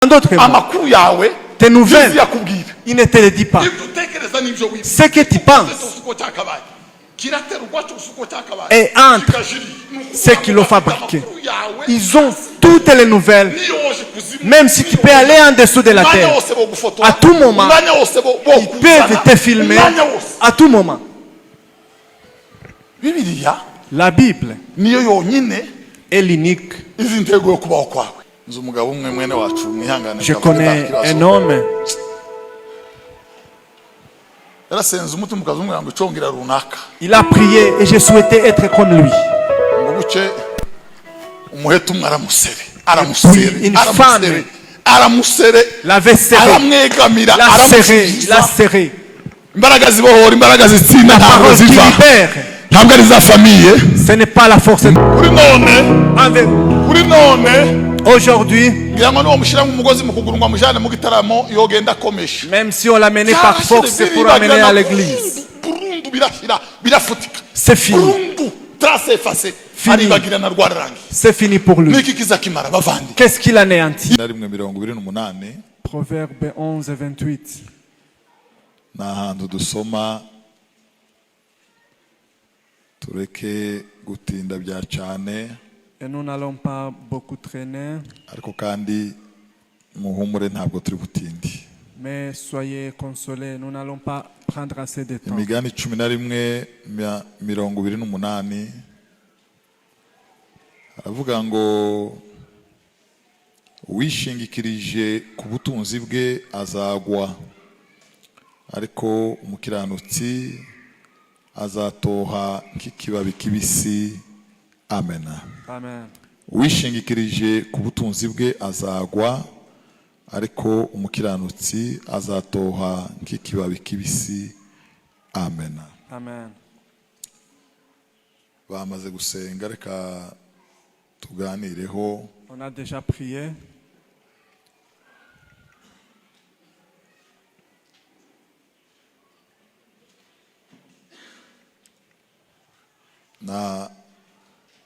En d'autres mots, tes nouvelles, il ne te les dit pas. Ce que tu penses est entre ceux qui l'ont fabriqué. Ils ont toutes les nouvelles, même si tu peux aller en dessous de la terre. À tout moment, ils peuvent te filmer. À tout moment. La Bible est l'unique. Je connais un homme. Il a prié et je souhaitais être comme lui. Une femme l'avait serré. La serré. La parole qui libère. Ce n'est pas la force. Aujourd'hui, même si on l'a mené par force, c'est pour l'amener à l'église. C'est fini. C'est fini pour lui. Qu'est-ce qu'il anéantit? Proverbe 11 et 28. Et nous n'allons pas beaucoup traîner. Mais soyez consolés, nous n'allons pas prendre assez de temps. Aravuga ngo wishingikirije ku butunzi bwe azagwa, ariko umukiranutsi azatoha nk'ikibabi kibisi. Amen. Amen. Wishingikirije ku butunzi bwe azagwa, ariko umukiranutsi azatoha nk'ikibabi kibisi. Amen. Amen. Bamaze gusenga, reka tuganireho. On a déjà prié.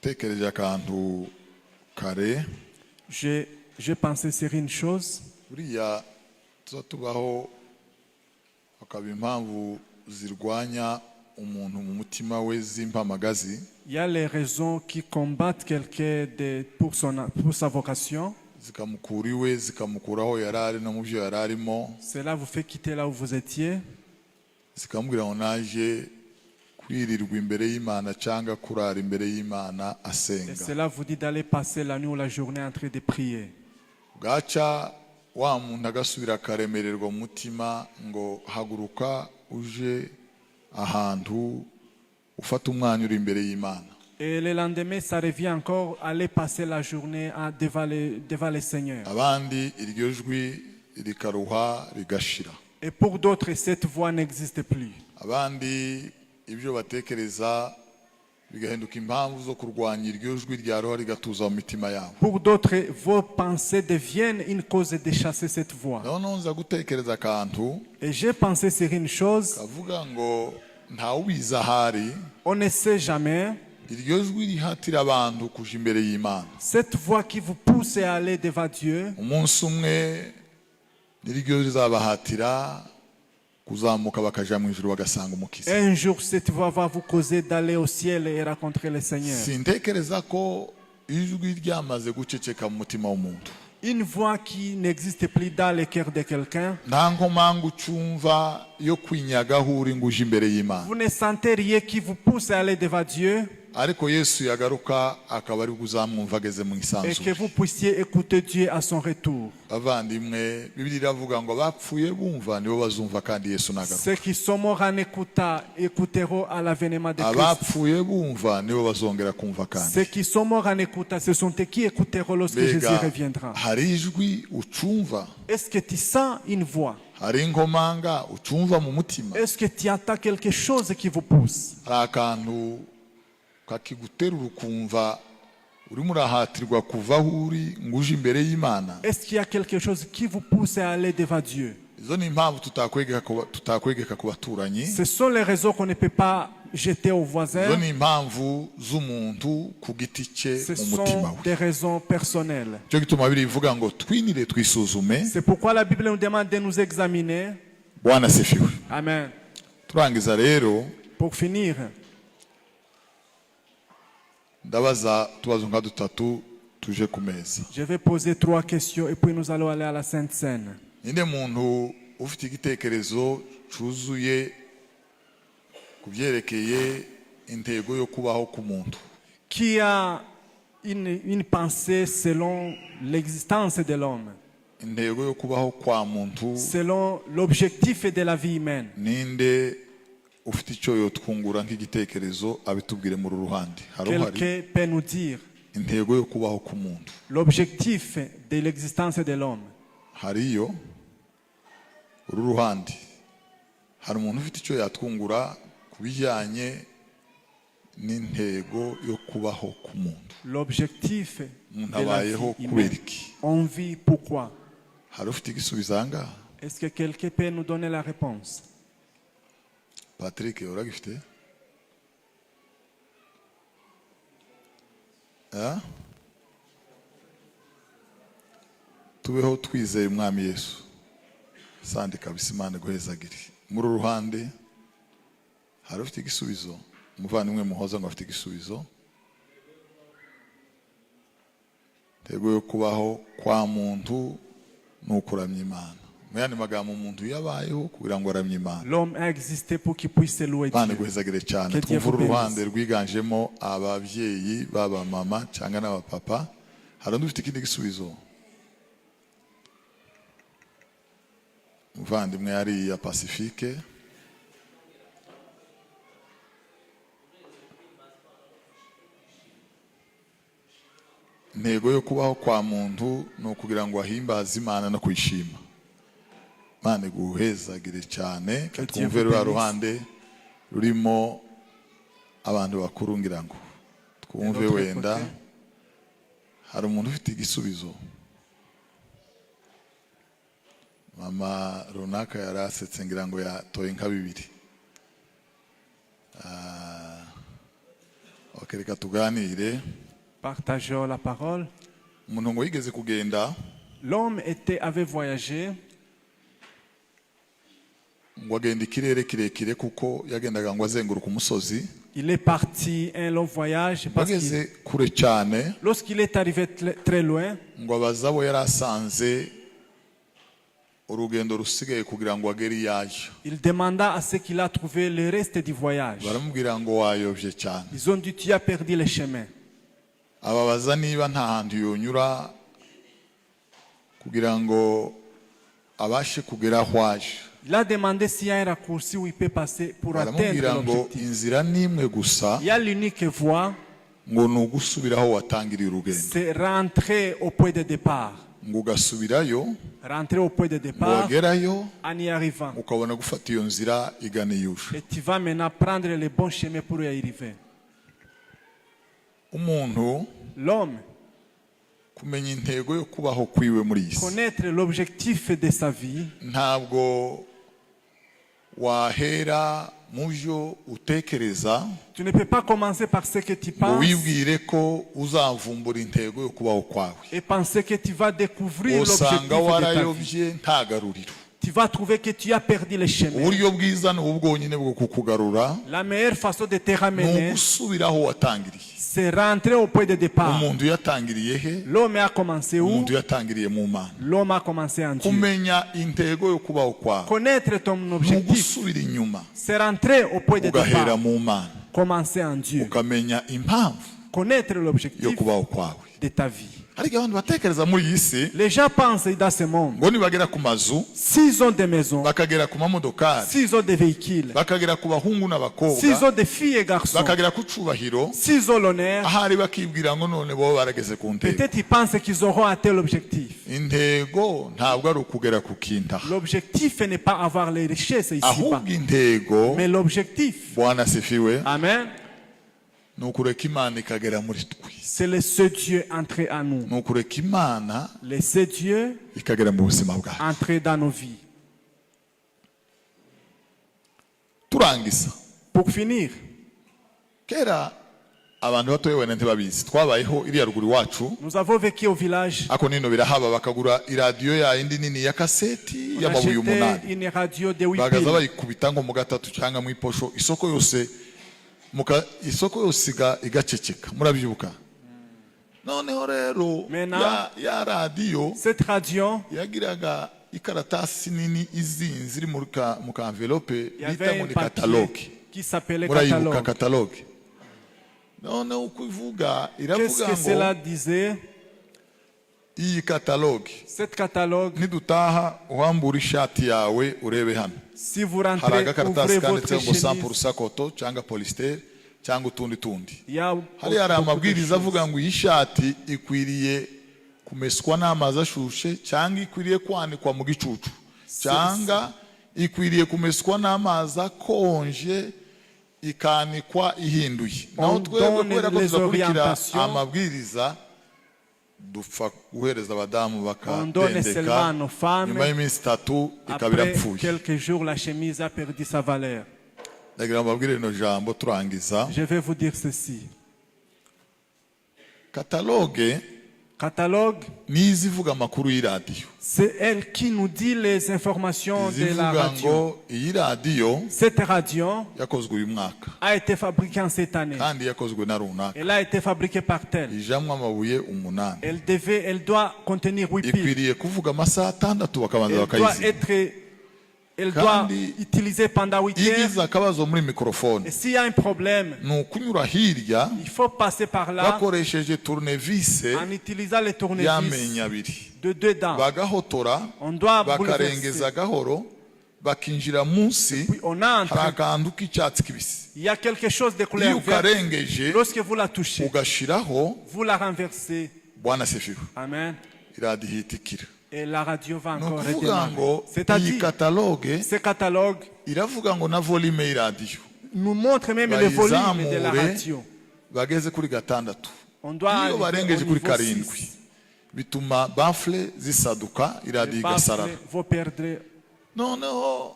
Tekereje akantu kare. J'ai pensé sur une chose. Buriya tubaho akaba impamvu zirwanya umuntu mu mutima we z'impamagazi. Il y a les raisons qui combattent quelqu'un pour sa vocation. Zikamukura iwe, zikamukuraho yarari no mu byo yararimo. Cela vous fait quitter là où vous étiez. Zikamubwira ngo naje kwirirwa imbere y'Imana cyangwa kurara imbere y'Imana asenga. Et cela vous dit d'aller passer la nuit ou la journée en train de prier. Gacha wa muntu agasubira akaremererwa mu mutima ngo haguruka uje ahantu ufata umwanya uri imbere y'Imana. Et le lendemain, ça revient encore, aller passer la journée devant le Seigneur. Abandi iryo jwi rikaruha rigashira. Et pour d'autres, cette voix n'existe plus. Abandi ibyo batekereza bigahinduka impamvu zo kurwanya iryo jwi rya roho rigatuza mu mitima yabo. Pour d'autres, vos pensées deviennent une cause de chasser cette voix. Nonza gutekereza akantu. Et j'ai pensé sur une chose. Kavuga ngo nta ubiza hari. On ne sait jamais. Iryo jwi rihatira abantu kuja imbere y'Imana. Cette voix qui vous pousse à aller devant Dieu. Umunsi umwe niryo rizabahatira kuzamuka bakaja mu ijuru bagasanga umukiza. Un jour cette voix va vous causer d'aller au ciel et rencontrer le Seigneur. Sintekereza ko ijwi ryamaze guceceka mu mutima w'umuntu. Une voix qui n'existe plus dans le cœur de quelqu'un. Nta nkomangu cyumva yo kwinyagaho uri nguje imbere y'Imana. Vous ne sentez rien qui vous pousse à aller devant Dieu. Ariko Yesu yagaruka akaba ari kuzamwumva ageze mu isanzure. Et que vous puissiez écouter Dieu à son retour. Bavandimwe, Bibiliya iravuga ngo bapfuye bumva nibo bazumva kandi Yesu nagaruka. Ceux qui sont morts en écoutant écouteront à l'avènement de Christ. Abapfuye bumva nibo bazongera kumva kandi. Ceux qui sont morts en écoutant, ce sont eux qui écouteront lorsque Jésus reviendra. Hari ijwi ucumva. Est-ce que tu sens une voix? Hari inkomanga ucumva mu mutima. Est-ce que tu entends quelque chose qui vous pousse? Hari akantu kakigutera urukumva urimo urahatirwa kuva aho uri nguje imbere y'Imana. Est-ce qu'il y a quelque chose qui vous pousse à aller devant Dieu? Izo ni impamvu tutakwegeka ku baturanyi. Ce sont les raisons qu'on ne peut pas jeter au izo voisin, ni impamvu z'umuntu ku giti cye ce mu mutima sont we. des raisons personnelles. Cyo gituma Bibiliya ivuga ngo twinire twisuzume. C'est pourquoi la Bible nous demande de nous examiner. Bwana asifiwe. Amen. Turangiza rero Pour finir, ndabaza utubazo nka dutatu tuje ku meza. je vais poser 3 questions et puis nous allons aller à la Sainte Seine. Ninde muntu ufite igitekerezo cyuzuye ku byerekeye intego yo kubaho ku muntu? Qui a une pensée selon l'existence de l'homme, Intego yo kubaho kwa muntu, selon l'objectif de la vie humaine? ninde ufite icyo yotwungura nk'igitekerezo abitubwire muri ruhande? Quelqu'un peut nous dire intego yo kubaho ku muntu. l'objectif de l'existence de l'homme? Hariyo uru ruhande hari umuntu ufite icyo yatwungura ku bijyanye n'intego yo kubaho ku muntu? L'objectif Umuntu de la abayeho vie kubera humaine. iki? On vit pourquoi? Hari ufite igisubizo aha ngaha? Est-ce que quelqu'un peut nous donner la réponse? Patrick uragifite? Tubeho twizeye umwami Yesu. Sande kabisa, Imana guhezagire. Muri ruhande hari ufite igisubizo? Umuvandimwe Muhoza ngo afite igisubizo. Intego yo kubaho kwa muntu ni ukuramya Imana. Mu yandi magambo, umuntu yabayeho kugira ngo aramye Imana. L'homme a existé pour qu'il puisse louer Imana Dieu. guhezagire cyane. Que Dieu Twumva vous uruhande bénisse. rwiganjemo ababyeyi b'abamama cyangwa n'abapapa. Hari undi ufite ikindi gisubizo? Umuvandimwe hariya Pacifique. Intego yo kubaho kwa muntu ni ukugira ngo ahimbaze Imana no kwishima. Imana guhezagire cyane. Twumve rwa ruhande rurimo abantu bakuru, ngira ngo twumve wenda hari umuntu ufite igisubizo. Mama runaka yarasetse, ngira ngo yatoye nka 2. Reka tuganire. Partageons la parole. Umuntu ngo yigeze kugenda, L'homme avait voyagé. ngo agenda ikirere kirekire kuko yagendaga ngo azenguruka umusozi. Il est parti un long voyage parce Bageze kure cyane, lorsqu'il est arrivé très loin, ngo abaza abo yari asanze urugendo rusigaye kugira ngo agere yaje. il demanda à ceux qu'il a trouvé le reste du voyage. Baramubwira ngo wayobye cyane. Ils ont dit, tu as perdu le chemin. Ababaza niba nta hantu yonyura kugira ngo abashe kugera aho aje. Il a demandé s'il y a un raccourci où il peut passer pour atteindre Baramubwira ngo l'objectif. inzira n'imwe gusa, Il y a l'unique voie, ngo ni ugusubira aho watangiriye urugendo. c'est rentrer au point de départ. Ngo ugasubirayo, Rentrer au point de ngo départ wagerayo en y arrivant. ukabona gufata iyo nzira igana iyusha. Et tu vas maintenant prendre le bon chemin pour y arriver. Umuntu L'homme, kumenya intego yo kubaho kwiwe muri iyi si, connaître l'objectif de sa vie, ntabwo wahera mu byo utekereza tu ne peux pas commencer par ce que tu ngo penses wibwire ko uzavumbura intego yo kubaho kwawe. et penser que tu vas découvrir l'objectif Usanga de ta vie. warayobye nta garuriro. Tu vas trouver que tu as perdu le chemin. Uburyo bwiza ni ubu bwonyine bwo kukugarura, La meilleure façon de te ni ramener, ugusubira aho watangiriye. c'est rentrer au point de départ. Umuntu yatangiriye he? L'homme a commencé où? Umuntu yatangiriye mu Mana. L'homme a commencé en Dieu. Kumenya intego yo kubaho kwawe Connaître ton ni objectif, ugusubira inyuma c'est rentrer au point de ugahera départ. mu Mana, Commencer en Dieu. ukamenya impamvu Connaître yo l'objectif kubaho kwawe. de ta vie. Ariko abantu batekereza muri iyi si Les gens pensent dans ce monde, ngo nibagera ku mazu, s'ils ont des maisons, bakagera ku mamodokari, s'ils ont des véhicules, bakagera ku bahungu s'ils n'abakobwa, ont des filles et garçons, bakagera ku cubahiro, s'ils ont l'honneur, ahari bakibwira ngo none bo barageze ku ntego. peut-être ils pensent qu'ils auront atteint l'objectif. Intego ntabwo ari ukugera ku kintu, L'objectif n'est pas avoir les richesses ici-bas, ahubwo intego, mais l'objectif, Bwana asifiwe, amen, ni ukureka Imana ikagera muri twe, c'est le seul Dieu entré en nous. ni ukureka Imana Le seul Dieu ikagera mu buzima bwacu. entré dans nos vies. Turangiza, Pour finir, kera abantu batoye wene ntibabizi twabayeho iri ruguru wacu Nous avons vécu au village. ako nino birahaba bakagura iradiyo ya indi nini ya kaseti On y'amabuye achetait 8 une radio de 8 bagaza piles. bayikubita ngo mu gatatu cyangwa mu iposho isoko yose igaceceka murabyibuka noneho rero ya radiyo Cette radio, yagiraga ikaratasi nini izinzi iri mu ka envelope il y bita avait ngo un ni papier catalogue qui s'appelait murayibuka catalogue. catalogue noneho uko ivuga Qu'est-ce iravuga que cela ngo disait? iyi catalogue Cette catalogue, nidutaha uhambura ishati yawe urebe hano si vous hari rentrez, agakaratasi ouvrez kanditseho votre ngo chemise. 100% koto cyangwa polyester cyangwa utundi Il y a hari amabwiriza avuga ngo iyi shati ikwiriye kumeswa n'amazi ashushe cyangwa ikwiriye kwanikwa mu gicucu cyangwa ikwiriye kumeswa n'amazi akonje ikanikwa ihinduye naho twebwe kubera ko tuzakurikira amabwiriza dupfa guhereza abadamu bakadendeka nyuma y'iminsi 3 ikabira après pfuye quelques jours, la chemise a perdu sa valeur. ndagira mbabwire rino jambo turangiza Je vais vous dire ceci. catalogue Catalogue, nizivuga amakuru y'iradiyo c'est elle qui nous dit les informations de la zivuga radio. ngo iyi radiyo Cette radio yakozwe uyu mwaka a été fabriquée en cette année. kandi yakozwe na runaka Elle a été fabriquée par tel. ijamwo amabuye 8 Elle doit contenir 8 piles. ikwiriye kuvuga amasaha 6 bakabanza Elle doit bakayiziga elle doit Kandi utiliser pendant 8 heures. igize akabazo muri mikrofone Et s'il y a un problème, ni ukunyura hirya il faut passer par là bakoresheje tournevis en utilisant les tournevis y'amenyo abiri de deux dents. bagahotora On doit bakarengeza bouleverser. gahoro bakinjira munsi Puis on hari entre. akantu k'icyatsi kibisi Il y a quelque chose de iyo couleur verte. ukarengeje Lorsque vous la touchez, ugashiraho vous la renversez. bwana sefiwe Amen. iradihitikira Et la radio va ni encore ukuvuga redémarrer. ngo iyi C'est-à-dire, kataloge ce catalogue iravuga ngo na volume y'iradiyo nous montre même le volume de la bayizamure radio. bageze kuri 6 On doit iyo arriver barengeje au kuri niveau 7 6. bituma bafle zisaduka iradiyo Les baffles igasarara vont perdre. noneho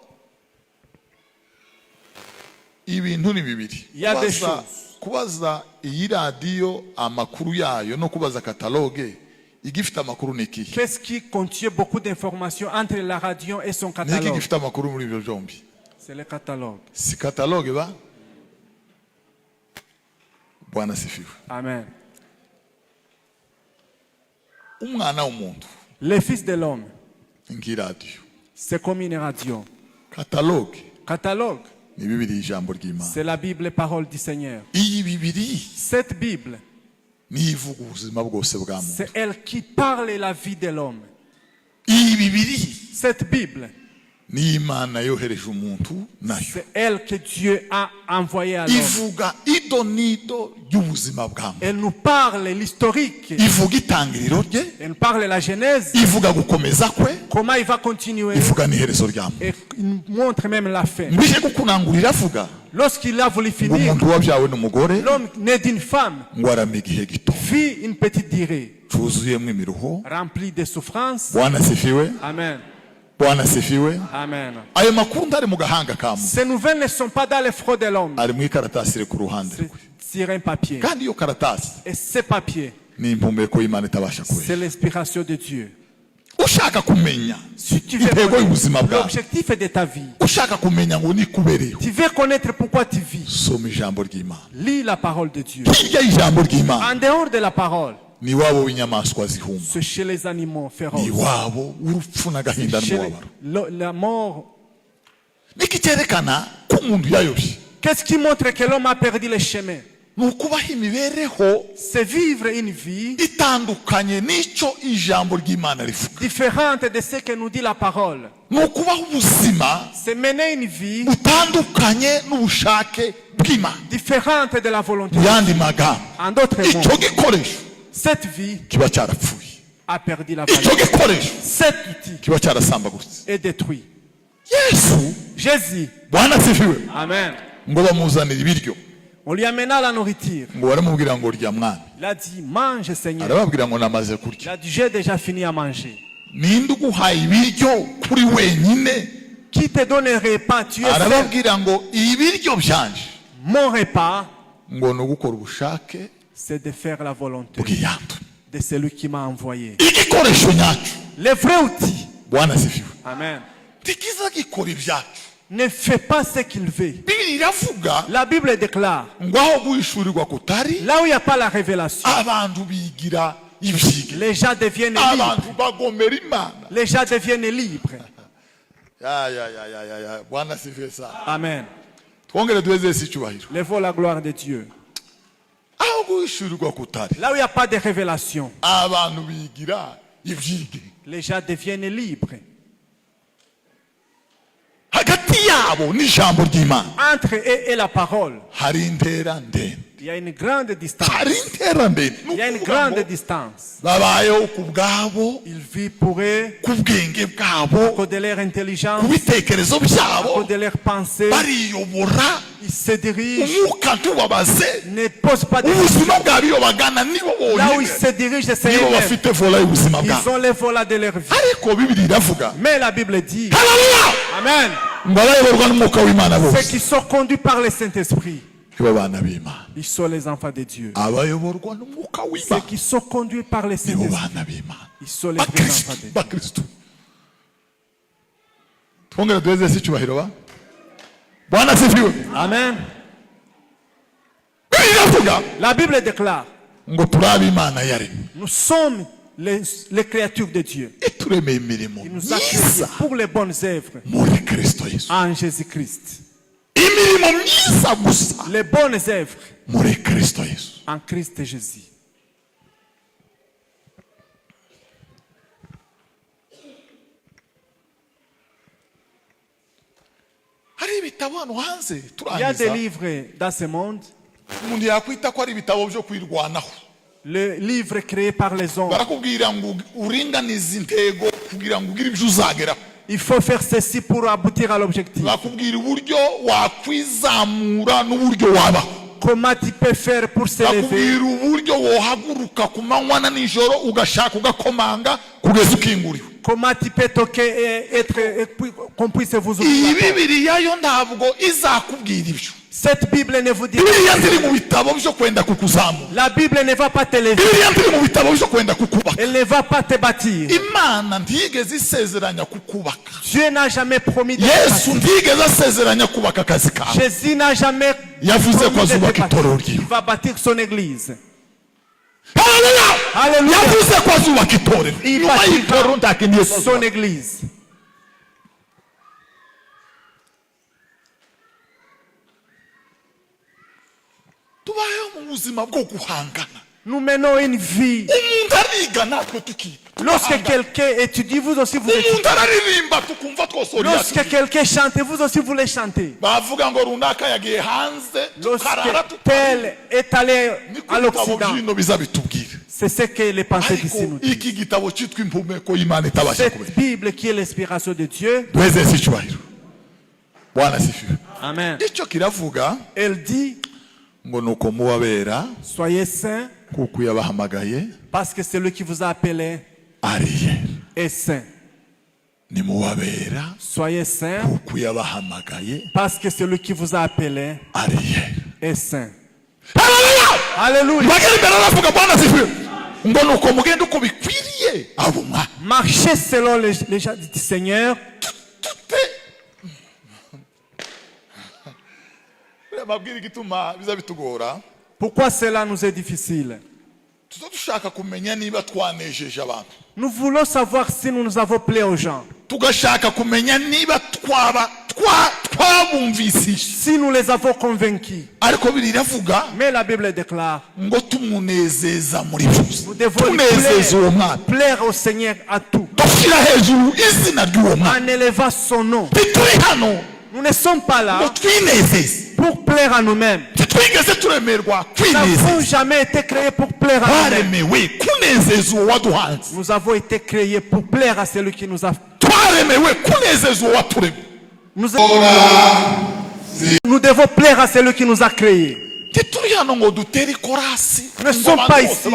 ibintu ni bibiri Il y a des choses. kubaza iyi radiyo amakuru yayo no kubaza kataloge igifite amakuru ni ikihe Qu'est-ce qui contient beaucoup d'informations entre la radio et son niki catalogue? gifite amakuru muri ibyo byombi C'est le catalogue. si kataloge ba bwana sifiwe Amen. umwana w'umuntu Le Fils de l'homme, nk'iradiyo c'est comme une radio. kataloge Catalogue, ni bibiri ijambo ry'Imana c'est la Bible, parole du Seigneur. iyi bibiri Cette Bible, niyo ivuga ubuzima bwose bwa muntu c'est elle qui parle la vie de l'homme. iyi bibiri Cette Bible, niyo Imana yohereje umuntu nayo c'est elle que Dieu a envoyée à l'homme. ivuga ido nido y'ubuzima bwa muntu Elle nous parle l'historique. ivuga itangiriro rye Elle nous parle la genèse. ivuga gukomeza kwe Comment il va continuer. ivuga n'iherezo rya muntu Et il nous montre même la fin. mbije gukunangurira avuga Lorsqu'il a voulu ngo finir, umuntu wabyawe n'umugore l'homme né d'une femme ngo arame igihe gito vit une petite durée cyuzuyemo imiruho remplie de souffrances. bwana sifiwe Amen. bwana sifiwe Amen. ayo makuru ntari mu gahanga ka muntu Ces nouvelles ne sont pas dans les froid de l'homme. ari mu ikaratasi iri ku ruhande C'est rwe sur un papier. kandi iyo karatasi Et ce papier, ni impumeko y'Imana itabasha c'est kubera l'inspiration de Dieu. ushaka kumenya Si tu veux intego connaître y'ubuzima bwawe l'objectif de ta vie, ushaka kumenya ngo nikubereho tu veux connaître pourquoi tu vis, soma ijambo ry'Imana lis la parole de Dieu. hirya y'ijambo ry'Imana En dehors de la parole, ni iwabo w'inyamaswa zihuma c'est chez les animaux ni féroces. iwabo w'urupfu n'agahinda Chez n'umubabaro la mort. niki cyerekana ko umuntu yayobye Qu'est-ce qui montre que l'homme a perdu le chemin? ni ukubaho imibereho C'est vivre une vie itandukanye n'icyo ijambo ry'Imana rivuga différente de ce que nous dit la parole. ni ukubaho ubuzima C'est mener une vie butandukanye n'ubushake bw'Imana différente de la volonté. mu yandi magambo En d'autres icyo mots, gikoresho cette vie kiba cyarapfuye a perdu la icyo valeur. gikoresho Cet outil kiba cyarasambaguritse est détruit. yesu Jésus, bwana sifiwe Amen. ngo bamuzanire ibiryo On lui amena la nourriture. ngo baramubwira ngo rya mwana Il a dit, mange Seigneur. arababwira ngo namaze Il kurya a dit, j'ai déjà fini à manger. ninde uguhaye ibiryo kuri wenyine Qui te donne un repas? Tu es seul. arababwira ngo ibiryo byanje Mon repas, ngo ni ugukora ubushake c'est de faire la volonté bw'iyantumye. de celui qui m'a envoyé. igikoresho nyacyo Le vrai outil. bwana asifiwe Amen. ntikiza gikora ibyacu. Ne fait pas ce qu'il veut. bibiri iravuga La Bible déclare, ngo aho guhishurirwa kutari là où il n'y a pas la révélation, abantu bigira ibyige, les gens deviennent libres. abantu bagomera imana. Les gens deviennent libres. Ya, bwana asifiwe sana. Amen. twongere duheze isi icyubahiro. Lève la gloire de Dieu. aho guhishurirwa kutari Là où il n'y a pas de révélation, abantu bigira ibyige, les gens deviennent libres. hagati yabo n'ijambo ry'imana Entre eux et la parole, hari intera ndende, il y a une grande distance. hari intera ndende. Il y a une grande distance. babayeho ku bwabo, Ils vivent pour eux, ku bwenge à bwabo, cause de leur intelligence, ku bitekerezo à byabo, cause de leurs pensées. bariyobora. Ils se dirigent, umwuka ntubabaze, ne posent pas de ubuzima questions. bwabo iyo bagana nibo Là où ils bonyine se dirigent, c'est nibo eux-mêmes. bafite vola y'ubuzima Ils bwabo. ont les volets de leur vie. ariko bibiri iravuga Mais la Bible dit, haleluya Amen, ngo abayoborwa n'umwuka w'imana ceux bose qui sont conduits par le Saint-Esprit, nibo bana b'imana. ils sont les enfants de Dieu. abayoborwa n'umwuka Ceux w'imana qui sont conduits par le nibo Saint-Esprit, bana b'imana, ils sont les vrais enfants de Dieu. bakristo. twongere duheze isi icyubahiro ba bwana asifiwe. Amen. bibiri iravuga La Bible déclare, ngo turi ab'imana yaremye, nous sommes les créatures de Dieu. ituremeye imirimo Il nous a créés myiza pour les bonnes œuvres muri kristo yesu. en Jésus-Christ. imirimo myiza gusa Les bonnes œuvres muri kristo yesu. en Christ Jésus. hari ibitabo hano hanze Il y a des turangiza livres dans ce monde, umuntu yakwita ko ari ibitabo byo kwirwanaho. le livre créé par les hommes. barakubwira ngo uringanize intego kugira ngo ugire ibyo uzageraho. Il faut faire ceci pour aboutir à l'objectif. bakubwira uburyo wakwizamura n'uburyo wabaho. Comment tu peux faire pour s'élever? bakubwira uburyo wohaguruka ku manywa na nijoro ugashaka ugakomanga kugeza ukinguriwe. Comment tu peux toquer et être qu'on puisse vous ouvrir iyi la porte? bibiriya yo ntabwo izakubwira ibyo. Cette Bible ne vous dit bibiriya pas. ziri mu bitabo byo kwenda kukuzamura. La Bible ne va pas te lever. bibiriya ziri mu bitabo byo kwenda kukubaka. Elle ne va pas te bâtir. imana ntiyigeze isezeranya kukubaka. Dieu n'a jamais promis de te yesu bâtir. ntiyigeze asezeranya kubaka akazi kawe. Jésus n'a jamais yavuze ko promis de te azubaka itorero bâtir. ryiwe. Il va bâtir son église. Haleluya! Alléluia. yavuze ko azubaka itorero. Il nyuma y'itorero bâtira ntakindi yesu son église. tubayeho mu buzima bwo guhangana. Nous menons une vie. umuntu ariga natwe tukiga. Lorsque quelqu'un étudie, vous aussi vous étudiez. umuntu araririmba tukumva twose Lorsque quelqu'un chante, vous aussi vous les chantez. bavuga ngo runaka yagiye hanze tukarara Lorsque tel est allé niko à ibitabo l'Occident, by'ino bizabitubwira. c'est ce que les pensées ariko d'ici nous disent. iki gitabo cyitwa impumeko y'imana itabasha Cette kubera. Bible qui est l'inspiration de Dieu, duheze isi icyubahiro. bwana asifiwe. Amen. icyo kiravuga Elle dit, ngo ni uko mubabera soyez saints kuko yabahamagaye parce que celui qui vous a appelé ariye. est saint. ni mubabera Soyez saints kuko yabahamagaye parce que celui qui vous a appelé ariye. est saint. haleluya! Alléluia. bagera imbere aravuga bwana asifiwe ngo ni uko mugenda uko bikwiriye abo mwana. Marchez selon les gens du Seigneur. amabwiriza igituma biza bitugora. Pourquoi cela nous est difficile? tuza dushaka kumenya niba twanejeje abantu. Nous voulons savoir si nous avons plu aux gens. tugashaka kumenya niba twabumvisishe. Si nous les avons convaincus. ariko biravuga Mais la Bible déclare, ngo tumunezeza muri byose. nous devons tunezeza uwo mwana. plaire au Seigneur à tout, dushyira hejuru izina ry'uwo mwana. en élevant son nom. ntituri hano Nous ne sommes pas ngo là twinezeze. pour plaire à nous-mêmes. ntitwigeze turemerwa Nous n'avons kwinezeza. jamais été créés pour plaire à nous-mêmes. twaremewe kunezeza uwo waduhanze. Nous avons été créés pour plaire à celui qui nous a. twaremewe kunezeza uwo waturemye. Nous devons plaire à celui qui nous a créés. ntituri hano ngo dutere ikorasi. Nous ne sommes pas ici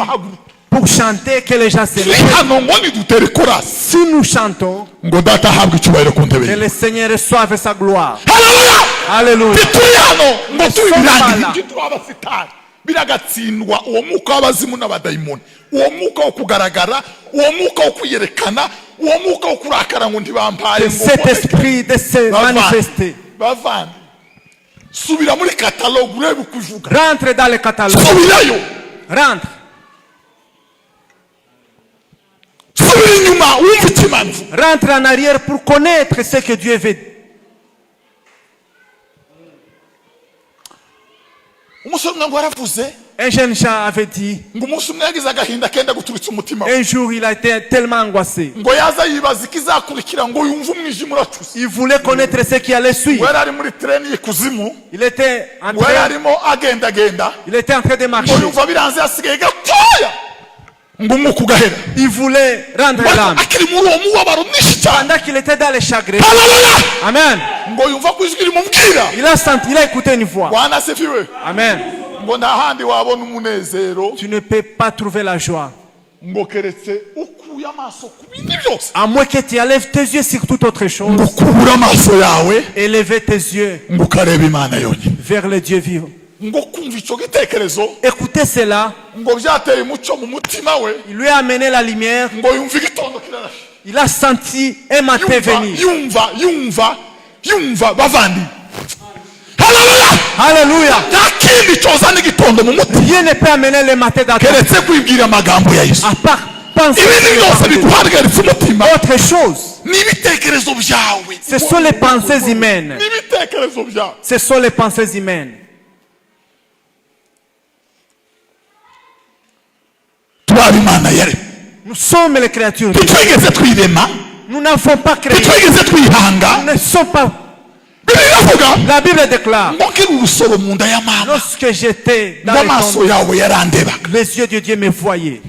pour chanter que les gens se turi lèvent. hano ngo nidutere ikorasi. Si nous chantons, ngo data ahabwe icyubahiro ku ntebe que ye. le Seigneur reçoive sa gloire. haleluya! Alléluia. tituri hano ngo Nous tubirangize sommes là. tituri abasitari biragatsindwa uwo mwuka w'abazimu n'abadayimoni, uwo mwuka wo kugaragara, uwo mwuka wo kwiyerekana, uwo mwuka wo kurakara ngo ntibampaye Que cet esprit de se manifester. bavandi subira muri catalogue urebe uko ivuga, Rentre dans le catalogue. subirayo, Rentre. subira inyuma wumve icyo Imana ivuga. Rentre en arrière pour connaître ce que Dieu veut. umusore umwe ngo yaravuze Un jeune chat avait dit, ngo umunsi umwe yagize agahinda kenda guturitsa umutima we, un jour il a été tellement angoissé. ngo yaza yibaza ikizakurikira ngo yumve umwijima uratuse. Il voulait connaître ce qui allait suivre. we yari ari muri treni y'ikuzimu, Il était en we train, yarimo agendagenda il était en train de ngo marcher. yumva biranze hasigaye gatoya ngo umwuka ugahera, Il voulait rendre l'âme. akiri muri uwo mubabaro mwinshi cyane. Pendant qu'il était dans les chagrins. Haleluya! Amen. ngo yumva ko ijwi rimubwira Il a senti, il a écouté une voix. bwana asifiwe, Amen. ngo nta handi wabona umunezero Tu ne peux pas trouver la joie. ngo keretse ukuye amaso ku bindi byose, À moins que tu enlèves tes yeux sur toute autre chose. ngo ukubure amaso yawe Élevez tes yeux ngo ukareba Imana yonyine, vers le Dieu vivant. ngo kumva icyo gitekerezo Écoutez cela. ngo byateye umucyo mu mutima we, Il lui a amené la lumière. ngo yumva igitondo kirarashe, Il a senti un matin venir. yumva bavandi. Haleluya! Alléluia. nta kindi cyozana igitondo mu mutima Dieu ne peut amener le matin dans ton keretse kwibwira amagambo ya Yesu. à part penser ibindi byose biguhagaritse umutima autre chose. n'ibitekerezo byawe, Ce sont les pensées humaines. n'ibitekerezo byawe. Ce sont les pensées humaines. tubara Imana yaremye, Nous sommes les créatures de Dieu. ntitwigeze twirema, Nous n'avons pas créé. ntitwigeze twihanga. Nous ne sommes pas. Bibiliya iravuga La Bible déclare, ngo nkiri urusoro mu nda ya mama, lorsque j'étais dans ngo les amaso tombes, yawe yarandebaga, les yeux de Dieu me voyaient.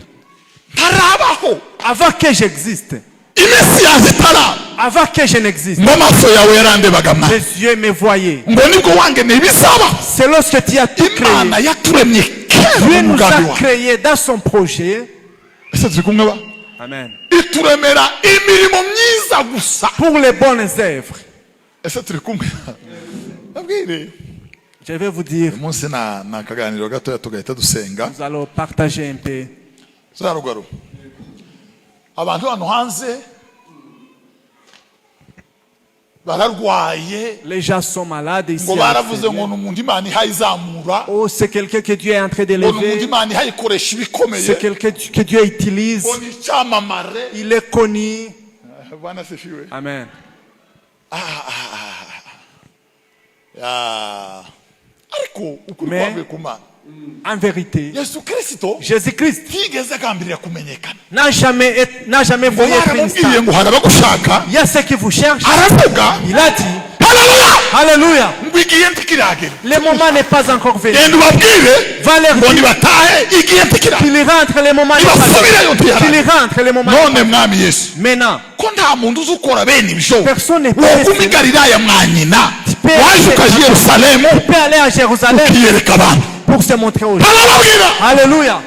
ntarabaho Avant que j'existe, iminsi yaje itaraba, avant que je n'existe, ngo amaso yawe yarandebaga mwana, les yeux me voyaient. ngo nibwo wangeneye ibizaba. C'est lorsque tu as tout créé. Imana yaturemye kera Dieu mu nous mugambi a wawe. créés dans son projet. Ese turi kumwe ba? Amen. ituremera imirimo myiza gusa. Pour les bonnes œuvres. Ese turi kumwe? Babwire. Je vais vous dire, uyu munsi na akaganiro gatoya tugahita dusenga. nous allons partager un peu. Zarugaro. Abantu hano hanze bararwaye, Les gens sont malades ici. ngo baravuze ngo n'umuntu Imana ihaye izamura, Oh, c'est quelqu'un que Dieu est en train ngo n'umuntu d'élever. Imana ihaye ikoresha ibikomeye, C'est quelqu'un que Dieu utilise. ngo ni icyamamare. Il est connu. Bwana asifiwe. Amen. Ariko ukuri Mais- kwavuye ku Mana. En vérité, Yesu Kristo Jésus-Christ tigeze agambirira kumenyekana. n'a jamais ngo voulu être une baramubwiye star. ngo hari abagushaka, Il y a ceux qui vous cherchent. aravuga Il a dit, haleluya Alléluia, ngo igihe ntikiragera, le moment n'est pas encore venu. genda ubabwire Va leur ngo dire nibatahe igihe ntikiragera. qu'il y rentre le moment n'est pas Ibasubireyo venu. ntiyara. Qu'il y rentre le moment n'est pas none venu. mwami Yesu, Maintenant, ko nta muntu uzi ukora bene ibyo, personne n'est woguma i pressé. Galilaya mwa nyina, peux waje ukaja i Yerusalemu Tu peux aller à Jérusalem ukiyereka abantu. pour se montrer aux gens. arababwira Alléluia.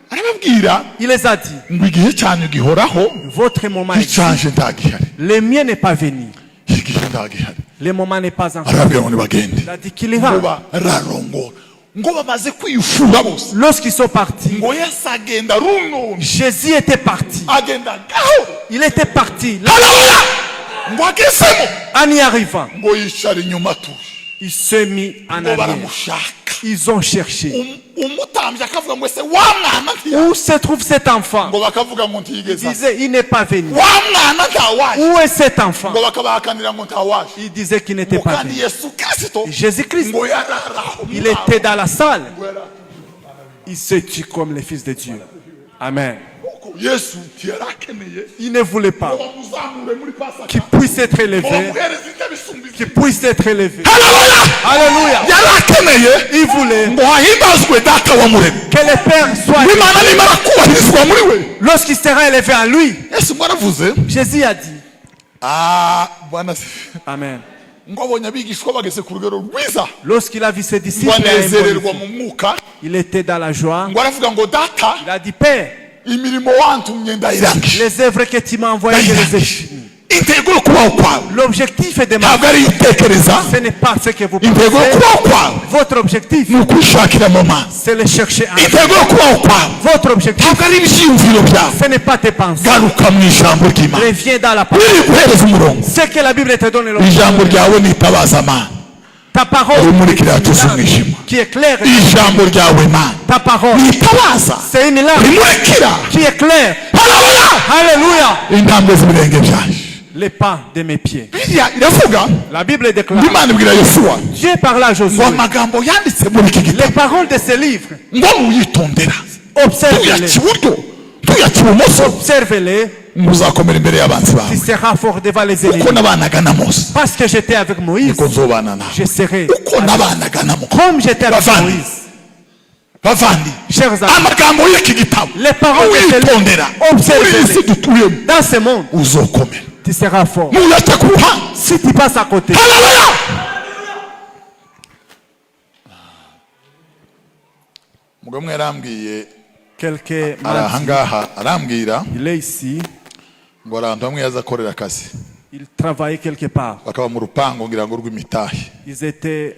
arababwira Il les a dit, ngo igihe cyanyu gihoraho, votre moment est venu. icanje ntagihari, Le mien n'est pas venu. igihe ntagihari. Le moment n'est pas encore. arababwira ngo nibagende, Il a dit qu'il y ngo rentre. bararongora, ngo bamaze kwiyufura bose, Lorsqu'ils sont partis, ngo Yesu agenda runoni, Jésus était parti. agenda gaho, Il était parti. Là, haleluya, ngo agezemo, en y arrivant, ngo yicara inyuma atuje, il s'est mis en ngo arrière. baramushaka. Ils ont cherché. Umutambyi akavuga ngo ese wa mwana ntiya, Où se trouve cet enfant? ngo bakavuga ngo Il ntiyigeze aza. disait, il n'est pas venu. Wa mwana ntawaje, Où est cet enfant? ngo bakabahakanira ngo ntawaje. Il disait qu'il n'était Ngo pas kandi venu. Yesu Kristo Jésus-Christ, ngo yararaho, il était dans la salle. ngo yararaho. Il se tue comme le Fils de Dieu. Amen. Kuko Yesu ntiyarakeneye Il ne voulait pas ngo bamuzamure muri Pasaka, qu'il puisse être ngo élevé. bamuhereze intebe isumba Qu'il izindi. puisse être élevé. Haleluya, Alléluia. yarakeneye Il voulait ngo hahimbazwe data wamuremye, que le Père soit élevé. Imana nimara kubahirizwa muri we. Lorsqu'il sera élevé en lui, Yesu mwaravuze, Jésus a dit, Bwana asifiwe, Amen. ngo abonye abigishwa bageze ku rugero rwiza, Lorsqu'il a vu ses ngo disciples, anezererwa mu mwuka, il était dans la joie. ngo aravuga ngo data, Il a dit, Père, imirimo wantumye ndayirangije, les œuvres que tu m'as envoyées, je les ai finies. intego yo kubaho kwawe L'objectif de ma ntabwo ari iyo utekereza. ce n'est pas ce que vous Intego yo pensez. kubaho kwawe Votre objectif, ni ukwishakira mu Mana. c'est le chercher en Intego yo kubaho kwawe Votre objectif, ntabwo ari ibyiyumviro byawe. ce n'est pas tes pensées. Garuka mu ijambo ry'Imana. Reviens dans la parole. Biri guhereza umurongo. Ce que la Bible te donne, Ijambo ryawe ni itabazamana. ta parole Rumurikira atuze umwijima. qui éclaire, Ijambo ryawe Mana ta parole, ni itabaza c'est une lampe rimurikira. qui éclaire. Haleluya. Alléluia. Intambwe z'ibirenge byaje. Les pas de mes pieds. Bibiliya iravuga, La Bible déclare, Imana ibwira Yosuwa Dieu parla à ngo Josué. amagambo yanditse muri iki Les gitabo paroles de ce livre, ngo muyitondera, observe-les. tuyaca iburyo tuyaca ibumoso, Observe-les. muzakomera imbere y'abanzi Tu bawe. seras fort devant les ennemis. Uko nabanaga na Mose Parce que j'étais avec Moïse, niko nzobana nawe. je serai. Uko nabanaga na Mose. Comme j'étais avec Bavandi. Moïse. Bavandi, Chers amis, amagambo y'iki gitabo les paroles de ce uyitondera livre, muri iyi si observe-les. dutuyemo Dans ce monde, uzokomera. tu seras fort. Nuyaca ku ruhande, Si tu passes à côté, haleluya. Mugabo umwe yarambwiye quelqu'un ari m'a dit, ahangaha arambwira il est ici, ngo abantu bamwe yaza akorera akazi il travaillait quelque part. bakaba mu rupango ngira ngo rw'imitahe. Ils étaient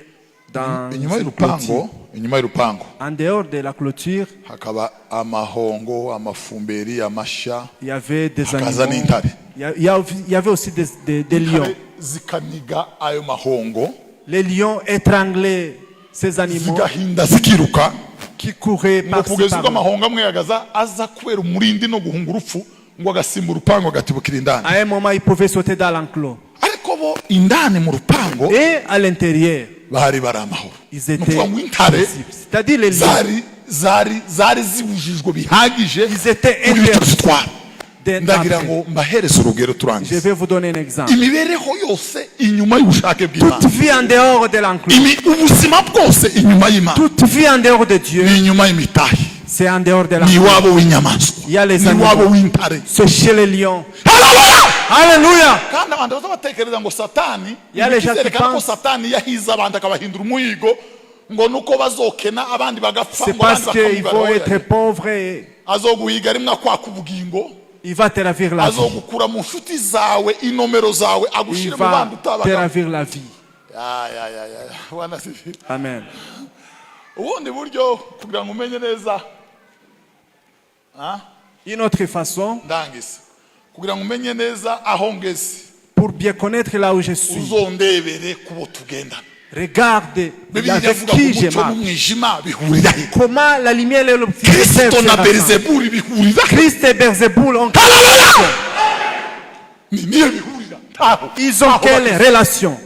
dans Inyuma une clôture. y'urupango, inyuma y'urupango En dehors de la clôture, hakaba amahongo, amafumberi, amasha, il y avait des hakaza animaux. n'intare. Il y avait aussi des lions. Intare zikaniga ayo mahongo Les lions étranglaient ces animaux zigahinda zikiruka qui couraient ngo par-ci kugeza ubwo par-là. amahongo amwe yagaza aza kubera umurindi no guhunga urupfu ngo agasimba urupango agatibukira indani. À un moment, ils pouvaient sauter dans l'enclos. Ariko bo indani mu rupango Et à l'intérieur, bari bari amahoro. ils Ni étaient ukuvuga ngo intare paisibles. C'est-à-dire les lions, zari zibujijwe bihagije ils étaient kugira icyo interdits zitwara. Ndagira d'entrer. ngo mbahereze urugero Je turangiza. vais vous donner un exemple. Imibereho yose inyuma y'ubushake bw'Imana. Toute vie en dehors de l'enclos, Ubuzima bwose inyuma y'Imana toute vie en dehors de Dieu, ni inyuma y'imitahe, c'est en dehors de ni l'enclos. iwabo w'inyamaswa, Il y a les ni iwabo animaux. w'intare. C'est chez les lions. Haleluya! Alléluia! Kandi abantu baza batekereza ngo satani Yale Jacques bikerekana ko pense. satani yahize abantu akabahindura umuhigo ngo nuko bazokena abandi bagapfa C'est ngo abandi parce qu'il faut bakamwibara. être pauvre et Azoguhiga rimwe akwaka ubugingo, il va te ravir la vie. azogukura mu nshuti zawe inomero zawe Il agushyire mu va bandi te utabaga. ravir la vie. Bwana sifi. Amen. Ubundi buryo kugira ngo umenye neza Une autre façon, ndangiza kugira ngo umenye neza aho ngeze pour bien connaître là où je suis, uzondebere kubo tugendana. regarde Bibiliya avec ivuga ngo qui je umucyo marche. n'umwijima bihurira he? Comment la lumière et l'obscurité Kristo se na rassemblent. Beelzebuli bihurira he? Christ et Beelzeboul ont Niyo bihurira ntaho. Ils ont quelle relation?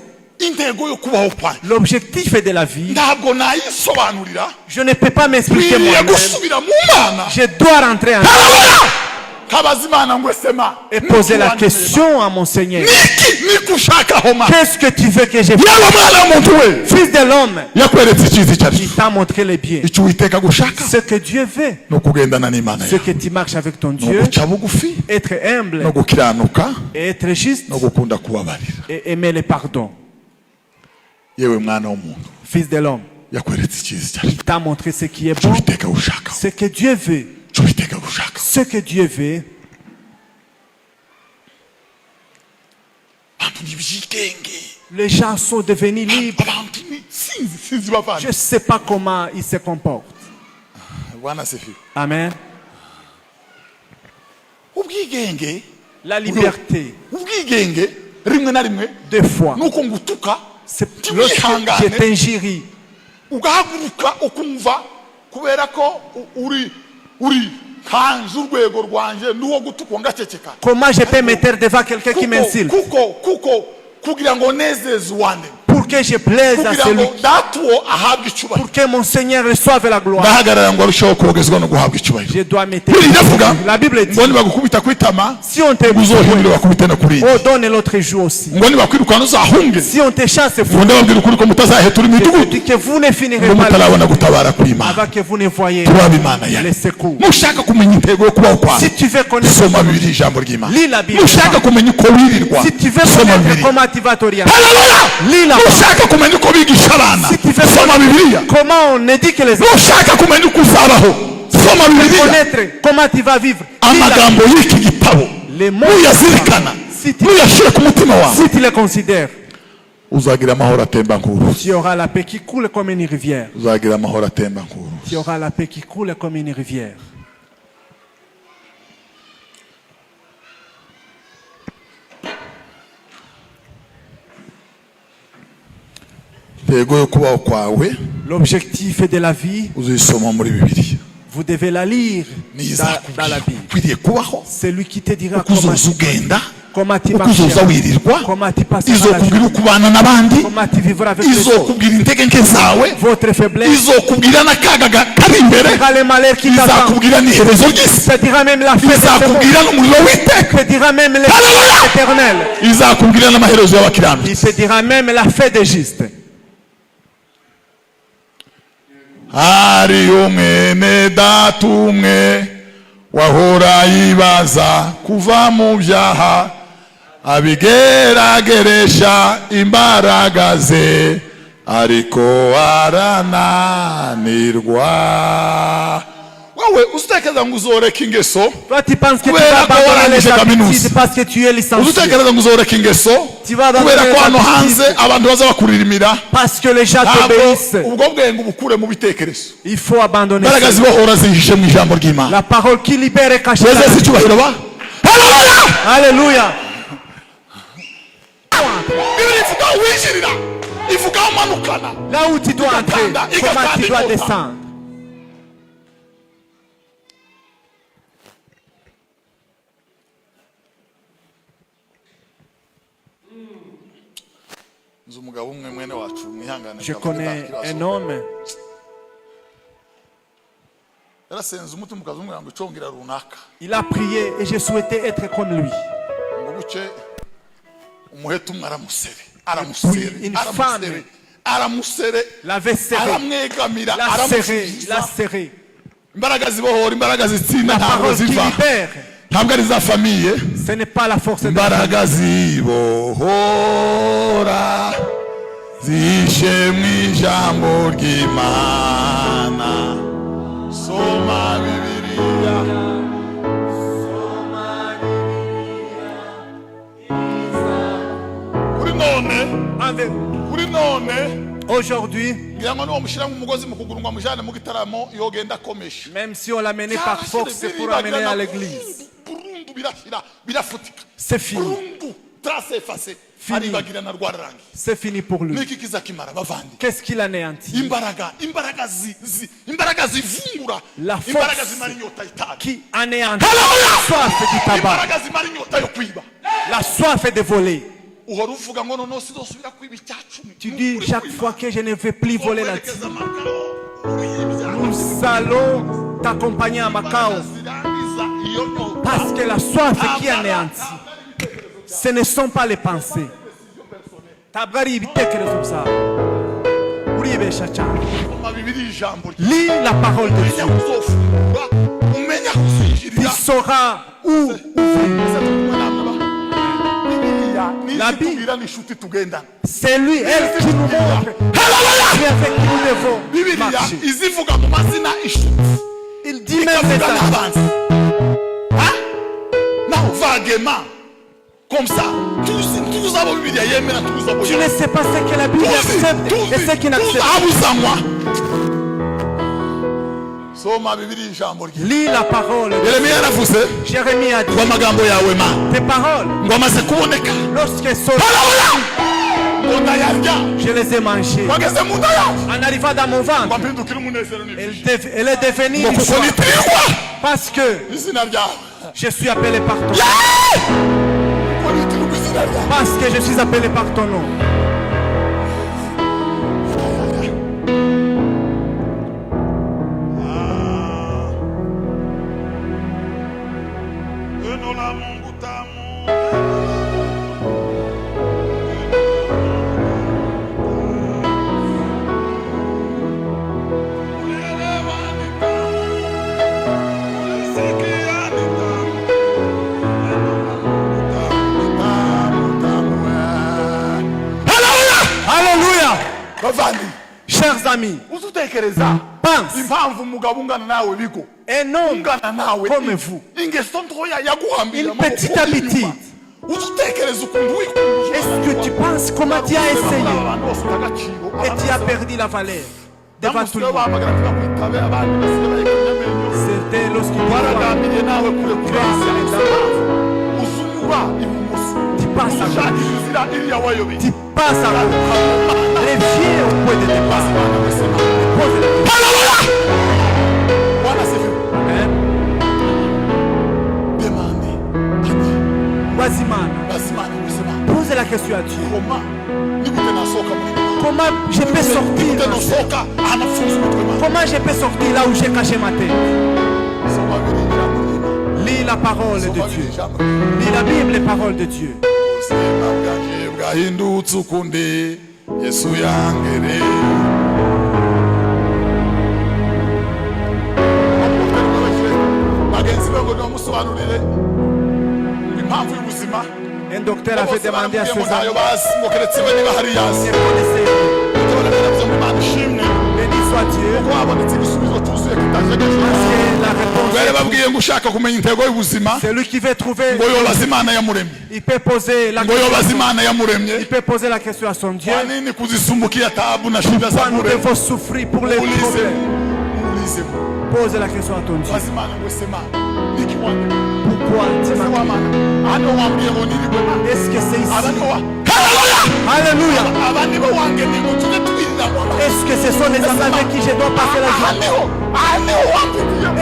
Intego yo kubaho kwanjye L'objectif de la vie, ntabwo nayisobanurira, je ne peux pas m'expliquer nkwiriye moi-même. gusubira mu Mana. Je dois rentrer en Kabaza Imana ngo esema et poser la question à mon Seigneur. niki niko ushakaho Mana. Qu'est-ce que tu veux que je fasse? Yewe mwana w'umuntu we, Fils de l'homme, yakweretse icyiza icyo ari il cyo. t'a montré les biens. Icyo Uwiteka gushaka Ce que Dieu veut, ni ukugendana n'Imana ce yawe, que tu marches avec ton ni Dieu, uguca bugufi, être humble no gukiranuka, et être juste no gukunda kubabarira. et aimer le pardon. Yewe mwana w'umuntu, Fils de l'homme, yakweretse icyiza icyo ari il t'a montré ce qui est cyo. bon, Uwiteka gushaka, ce que Dieu veut, icyo Uwiteka gushaka. ce que Dieu veut. Abantu ntibyigenge, Les gens sont devenus libres. abantu ni sinzi bavana. Je ne sais pas comment ils se comportent. Bwana sifiwe. Amen. Ubwigenge, La liberté, ubwigenge rimwe na rimwe des fois, nuko ngutuka c'est lorsque je ntiwihangane t'injurie, ugahaguruka ukumva kubera ko uri kanje urwego rwanje n'uwo gutukwa ngaceceka. comment je peux me taire devant quelqu'un qui m'insulte kuko kugira ngo nezeze uwande, pour que je plaise à kugira celui, ngo data uwo ahabwe icyubahiro. pour que mon Seigneur reçoive la gloire. Ndahagarara ngo arusheho kogezwa no guhabwa icyubahiro. Je dois me Bibiri iravuga taire. La Bible dit, ngo nibagukubita ku itama si on te uzohindure bakubite no kuri oh, donne l'autre jour aussi. ngo nibakwirukana uzahunge. Si on te chasse, ngo ndababwira ukuri ko mutazaheta imidugudu dit que vous ne finirez ngo pas mutarabona gutabara kw'Imana. avant que vous ne voyez Turaba Imana yawe. les secours. Nushaka kumenya intego yo kubaho kwawe, Si tu veux connaître, soma Bibiliya ijambo ry'Imana. lis la Bible. Nushaka kumenya uko wirirwa, Si tu veux soma connaître Bibiliya. comment tu vas t'orienter, Haleluya! lis la Bible. Nushaka kumenya uko bigisha abana, Si tu veux soma Bibiliya. comment on éduque les enfants, Nushaka kumenya uko uzabaho, soma Bibiliya. connaître comment tu vas vivre. Lis la Bible. Amagambo y'iki gitabo Les mots nuyazirikana si tu les considères, tu auras la paix qui coule comme une rivière. Tu auras la paix qui coule comme une rivière. L'objectif de la vie, vous devez la lire dans la Bible. C'est lui qui te dira comment tu marcheras, comment tu passeras la journée, comment tu vivras avec les autres, votre faiblesse, les malheurs qui t'attendent, te dira même la fête, te dira même l'esprit éternel, il te dira même la fête des justes. Hari umwene data umwe wahora yibaza kuva mu byaha abigerageresha imbaraga ze ariko arananirwa. Wawe usitekeza ngo uzoreka ingeso. Toi tu penses que tu vas abandonner les habitudes parce que tu es licencié. Usitekeza ngo uzoreka ingeso. Kubera ko hano hanze abantu baza bakuririmira. Parce que les gens t'obéissent. Ubwo bwenge ubukure mu bitekerezo. Il faut abandonner. Imbaraga zibohora zihishe mu ijambo ry'Imana. La parole qui libère est cachée. Alléluia. Alléluia. Là où tu dois entrer, comment tu dois descendre. Je connais un homme. Il a prié et j'ai souhaité être comme lui. Une femme l'avait serré. La serré. La parole qui libère. Ce n'est pas la force de la zishe mwijambo ry'Imana. Soma Bibiliya. Kuri none aujourd'hui, même si on l'a mené par force, c'est pour amener à l'église. C'est fini. Fini. C'est fini pour lui. Qu'est-ce qu'il anéantit? La force qui anéantit la soif du tabac, la soif de voler. Tu dis chaque fois que je ne vais plus voler la tire. Nous allons t'accompagner à Macao. Parce que la soif qui anéantit, ce ne sont pas les pensées. Lis la parole de Dieu. Tu sauras où ouvrir. La Bible, c'est lui, elle qui nous montre. C'est avec qui nous devons marcher. Il dit même les amis. Comme ça, tu ne sais pas ce que la Bible accepte et ce qu'il n'accepte pas. Lis la parole. Jérémie a dit tes paroles, lorsqu'elles sont je les ai mangées. En arrivant dans mon ventre, elle est devenue une joie. Parce que je suis appelé par ton nom. Parce que je suis appelé par ton nom. Chers amis, pense un homme comme vous, une petite habitude Est-ce que tu penses comment tu as essayé et tu as perdu la valeur devant tout le monde? C'était lorsque tu passes à gauche. Tu passes à gauche. Les vieux au point de départ. Pose la question à Dieu. Comment je peux sortir? Comment je peux sortir là où j'ai caché ma tête? Lis la parole de Dieu. Lis la Bible, les paroles de Dieu. Un docteur avait demandé à ses amis. Béni soit Dieu. C'est lui qui veut trouver. Il peut poser la question. Il peut poser la question à son Dieu. Pourquoi nous devons souffrir pour les problèmes? Pose la question à ton Dieu. Pourquoi tu m'as dit? Est-ce que c'est ici? Alléluia. Est-ce que ce sont les amis avec qui je dois passer la journée?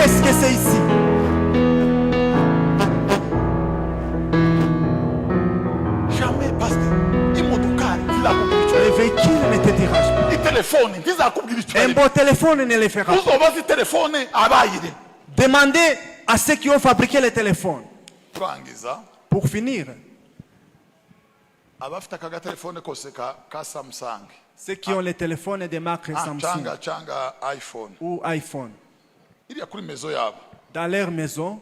Est-ce que c'est ici? Jamais, pasteur. Les véhicules ne te dirigent pas. Un bon téléphone ne les fera pas. Demandez à ceux qui ont fabriqué les téléphones. Pour finir, ceux qui ont les téléphones des marques Samsung ou iPhone, dans leur maison,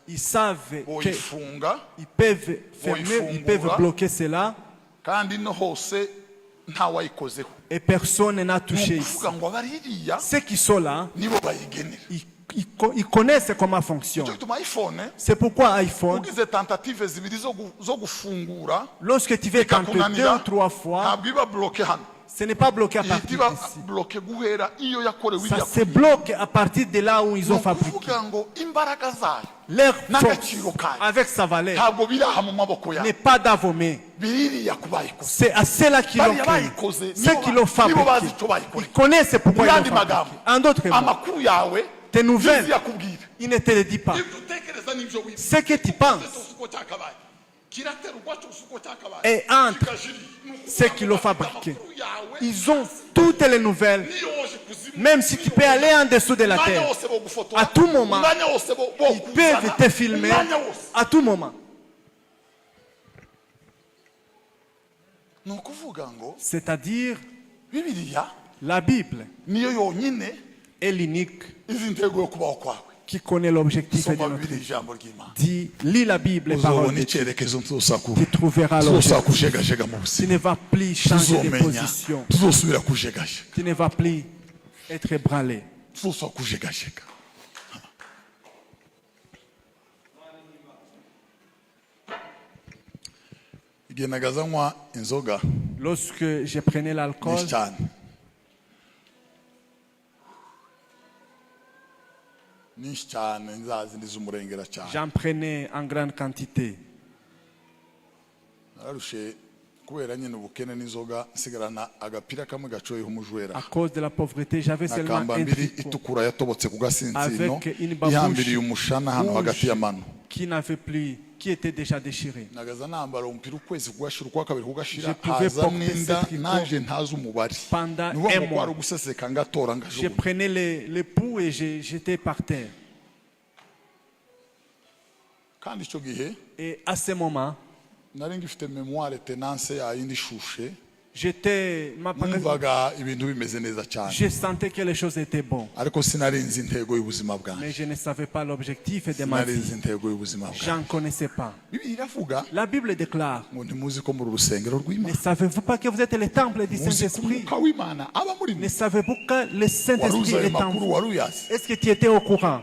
ils savent qu'ils peuvent fermer, ils peuvent bloquer cela et personne n'a touché ici. Ceux qui sont là, ils connaissent comment fonctionne. C'est pourquoi iPhone, lorsque tu veux tenter 2 ou 3 fois, ce n'est pas bloqué à partir d'ici. Ça se bloque à partir de là où ils ont fabriqué. Leur force, avec sa valeur, n'est pas dans vos mains. C'est à ceux-là qui l'ont créé. Ceux qui l'ont fabriqué, ils connaissent pourquoi ils l'ont fabriqué. En d'autres mots, tes nouvelles, il ne te le dit pas. Ce que tu penses est entre ceux qui l'ont fabriqué. Ils ont toutes les nouvelles. Même si tu peux aller en dessous de la terre, à tout moment, ils peuvent te filmer à tout moment. C'est-à-dire, la Bible est l'unique qui connaît l'objectif de notre vie. Dis, lis la Bible et parole de Dieu. Tu trouveras l'objectif. Tu ne vas plus changer de position. Tu ne vas plus être ébranlé. Lorsque je prenais l'alcool, j'en prenais en grande quantité. À cause de la pauvreté, j'avais seulement un tricot avec une babouche rouge qui n'avait plus, qui était déjà déchirée. Je pouvais porter ce tricot pendant un mois. Je prenais les poux et j'étais par terre. Et à ce moment, je sentais que les choses étaient bonnes. Mais je ne savais pas l'objectif de ma vie. Je n'en connaissais pas. La Bible déclare: ne savez-vous pas que vous êtes le temple du Saint-Esprit? Ne savez-vous que le Saint-Esprit est en vous? Est-ce que tu étais au courant?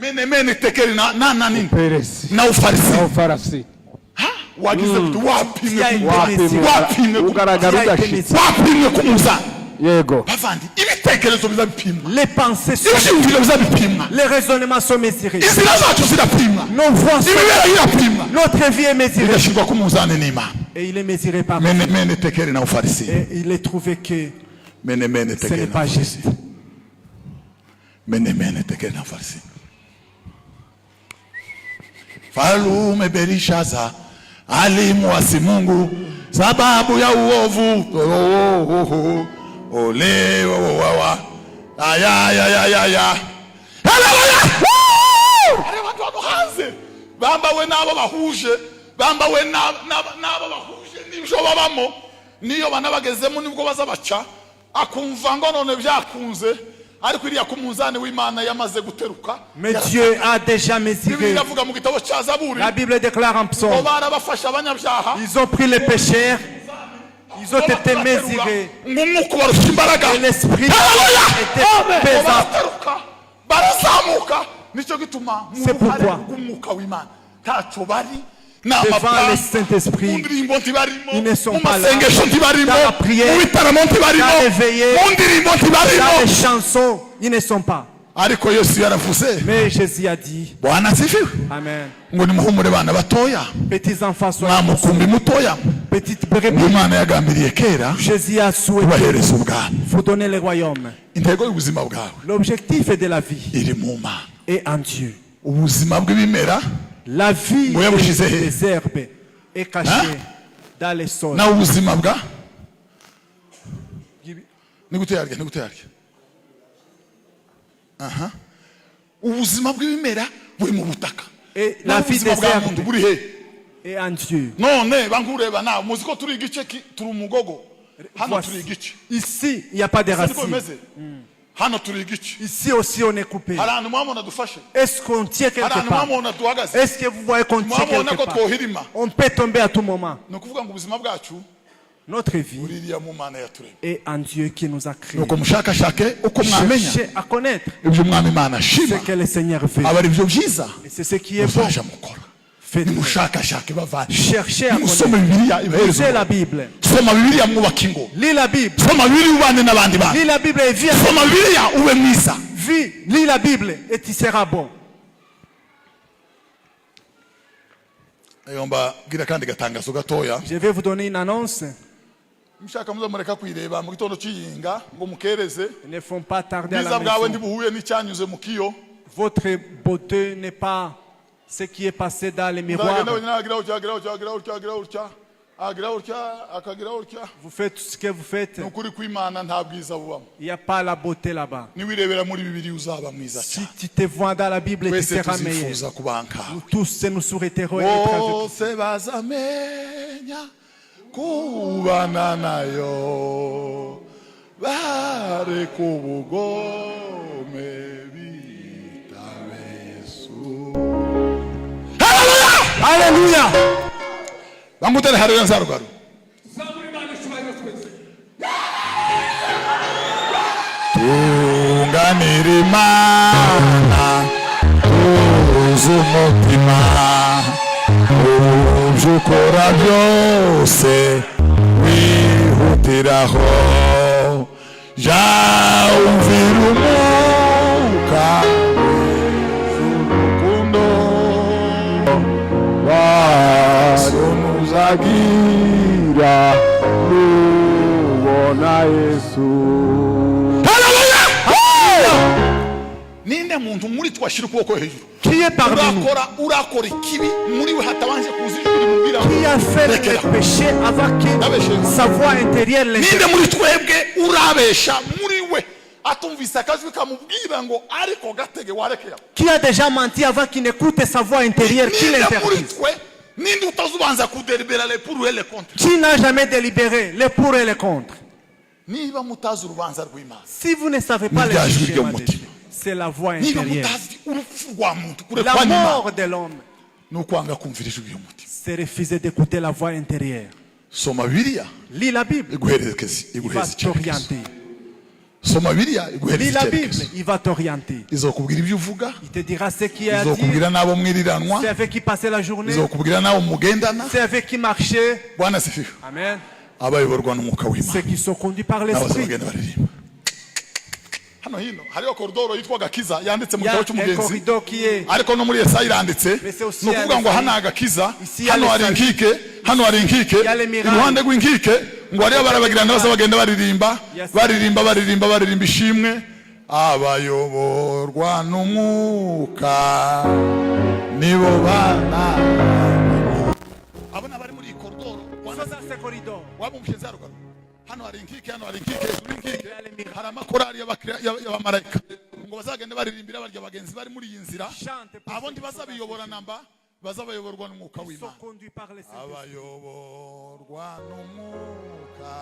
mene tekeri na nani Peresi. na ufarisi Na ufarasi. wagize wapimwe Ugaragara udashitse. wapimwe ku muzani Yego. bavandi ibitekerezo bizabipimwa Les pensées sont ibishingiro bizabipimwa les raisonnements sont mesurés. inzira zacu zirapimwa Nos voies sont imibere irapimwa notre vie est mesurée. bigashyirwa ku muzani n'Imana Et il est mesuré par mene tekeri na ufarisi et il est trouvé que mene ce n'est tekeri na pas ufarisi juste. mene tekeri na ufarisi Falume Belishaza alimwasi Mungu sababu ya uovu. Ole wawa aya haleluya ari abantu bahanze bambawe nabo bahuje bambawe nabo bahuje n'ibyo babamo niyo banabagezemo nibwo bazabaca akumva ngo none byakunze ariko iriya ku munzani w'Imana yamaze guteruka. Mais Dieu a déjà mesuré. La Bible déclare en psaume. Ils ont pris les pécheurs. Ils ont été mesurés. Et l'esprit était pesant. C'est pourquoi devant le Saint-Esprit, ils ne sont pas là. Dans la prière, dans les veillées, dans les chansons, ils ne sont pas. Mais Jésus a dit, Amen. Petits enfants, soyez petites brebis. Jésus a souhaité vous donner le royaume. L'objectif de la vie est en Dieu. La vie des herbes est cachée dans les sols. Et la vie des herbes est en Dieu. Ici, il n'y a pas de racines. Ici aussi on est coupé. Est-ce qu'on tient quelque part? Est-ce que vous voyez qu'on tient quelque part? On peut tomber à tout moment. Notre vie est en Dieu qui nous a créés. Cherchez à connaître ce que le Seigneur veut. Et c'est ce qui est bon. Faites-le. Cherchez à connaître. Lisez la Bible. Lis la Bible. Lis la Bible et viens. Lis la Bible et tu seras bon. Je vais vous donner une annonce. Ne font pas tarder à la maison. Votre beauté n'est pas ce qui est passé dans les miroirs. Vous faites tout ce que vous faites. Il n'y a pas la beauté là-bas. Si tu te vois dans la Bible, tu seras meilleur. Nous tous nous souhaiterons être avec Alléluia. Tunganirimana uzumutima ujukora byose wihutiraho ja umvira umwuka w'urukundo wasonuzagira nubona Yesu. Ninde muntu muri twashira ukuboko hejuru? Qui est parmi nous? Urakora ikibi muri we hatabanje kuzijura mubira. Qui a fait le péché avant que sa voix intérieure l'interpelle? Ninde muri twebwe urabesha muri we atumvise akajwi kamubwira ngo ariko gatege warekera? Qui a déjà menti avant qu'il n'écoute sa voix intérieure qui l'interpelle? Ninde utazubanza kudelibera le pour et le contre? Qui n'a jamais délibéré le pour et le contre? Niba mutazi urubanza rw'Imana. Si vous ne savez pas le jugement de Dieu, c'est la voix intérieure. La mort de l'homme, c'est refuser d'écouter la voix intérieure. Lis la Bible, il va t'orienter. soma Bibiliya Lis iguhereza la Bible, icyerekezo il va t'orienter. izokubwira ibyo uvuga Il te dira ce qui est à dire. izokubwira n'abo mwiriranwa C'est avec qui passer la journée. izokubwira n'abo mugendana C'est avec qui marcher. Bwana asifiwe Amen. abayoborwa n'umwuka Ceux w'Imana qui sont conduits par n'abaza l'esprit. bagenda baririmba hano hino hariho koridoro yitwa Gakiza yanditse mu Il y a gitabo un cy'umugenzi corridor qui est ariko no muri Yesaya iranditse Mais c'est aussi ni ukuvuga ngo à hano agakiza Ici, il y a hano les hari saluts. inkike hano hari inkike Il y a les miracles. iruhande rw'inkike ngo hariho barabagirana baza bagenda baririmba Yes. baririmba ishimwe abayoborwa n'umwuka nibo bana abana bari muri iyi koridoro sont dans ce corridor. wabumvise zaruguru hano hari inkike hejuru y'inkike hari amakorari y'abamarayika ngo bazagende baririmbira barya bagenzi bari muri iyi nzira Chante pour abo ceux ndi qui sont dans bazabiyobora namba bazabayoborwa n'umwuka Ils sont w'Imana conduits par le Saint-Esprit. abayoborwa n'umwuka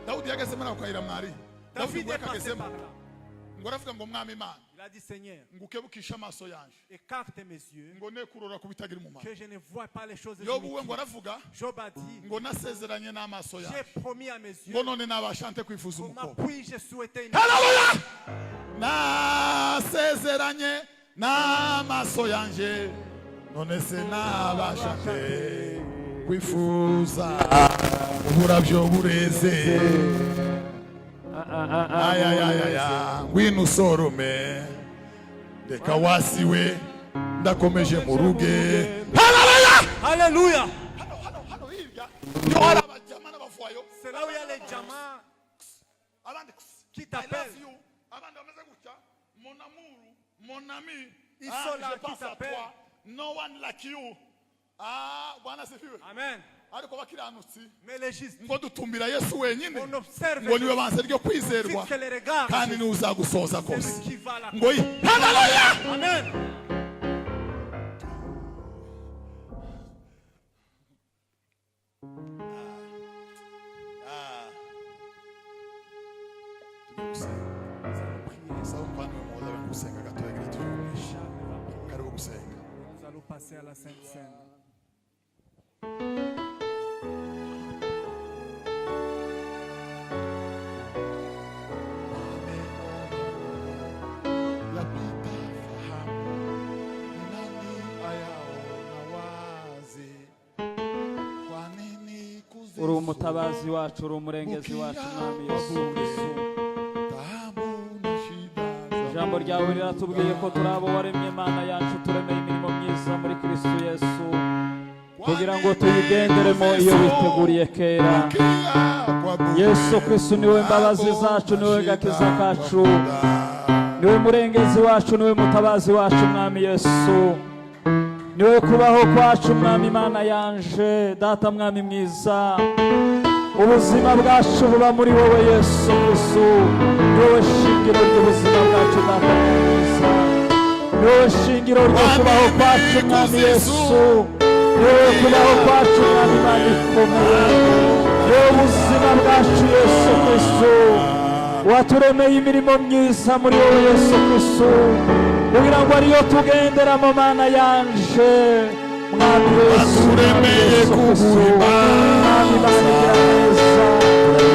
Dawudi yageze muri ako kayira mwari Dawudi David ngo est passé yakagezemo par là. ngo aravuga ngo mwami Imana Il a dit Seigneur, ngo ukebukishe amaso yanje écarte mes yeux, ngo ne kurora ku bitagira umumaro que je ne vois pas les choses yobu we ngo inutiles. aravuga Job a dit, ngo nasezeranye n'amaso yanje j'ai promis à mes yeux, ngo none nabashante kwifuza comment umukobwa puis-je souhaiter une Haleluya nasezeranye n'amaso yanje none se nabashante kwifuza uburabyo bureze ayayayaya ngwino usorome reka wasiwe ndakomeje mu ruge Haleluya Alléluia! hano hirya niho hari abajyama n'abavuwayo C'est là où il y a les diamants abandi qui I love t'appellent. you abandi bameze gutya mon amour mon ami Ils sont là, je qui pense à t'appellent. toi no one like you Bwana asifiwe Amen. ariko bakiranutsi Mais les justes, ngo dutumbira Yesu wenyine on observe ngo niwe Jésus, banze ryo kwizerwa fixe les regards. kandi niwe uzagusohoza C'est kose lui qui va là. ngo haleluya Amen. Nous allons passer à la Sainte Seine. uri umutabazi wacu uri umurengezi wacu mwami Yesu Kristo ijambo ryawe riratubwiye ko turi abo waremye Mana yacu turemeye imirimo myiza muri Kristo Yesu kugira ngo tuyigenderemo iyo witeguriye kera Yesu Kristo niwe mbabazi zacu niwe gakiza kacu niwe murengezi wacu niwe mutabazi wacu mwami Yesu niwe kubaho kwacu mwami Mana yanje data mwami mwiza ubuzima bwacu buba muri wowe Yesu Kristo niwe shingiro ry'ubuzima bwacu data mwiza niwe shingiro ryo kubaho kwacu mwami Yesu niwe kubaho kwacu mwami Mana ikomeye niwe ubuzima bwacu Yesu Kristo waturemeye imirimo myiza muri wowe Yesu Kristo kugira ngo ariyo tugenderamo Mana yanje mwami Yesu turemeye kuguhimba mwami Mana igira neza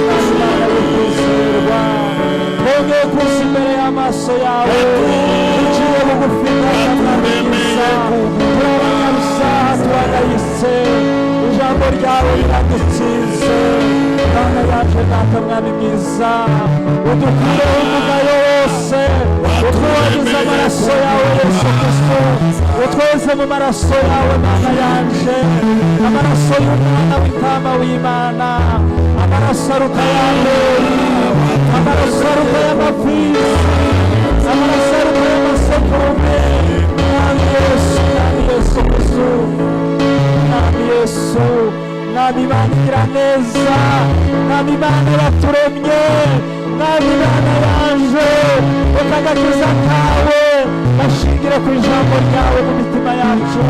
mwami Mana y'ukwizerwa twongeye kuza imbere y'amaso yawe duciye bugufi Data mwami mwiza turabanyarusaha turagayitse ijambo ryawe riradutsinze Mana yaje Data mwami mwiza udukureho umugayo wose utwubagize amaraso yawe Yesu Kristo utweze mu maraso yawe Mana yanje amaraso y'umwana w'intama w'Imana amaraso aruta y'abeli amaraso aruta y'amapfizi amaraso aruta y'amasekurume mwami Yesu Kristo mwami Yesu mwami Imana igira neza mwami Imana yaturemye mwami Imana yanje reka agakiza kawe gashingire ku ijambo ryawe mu mitima yacu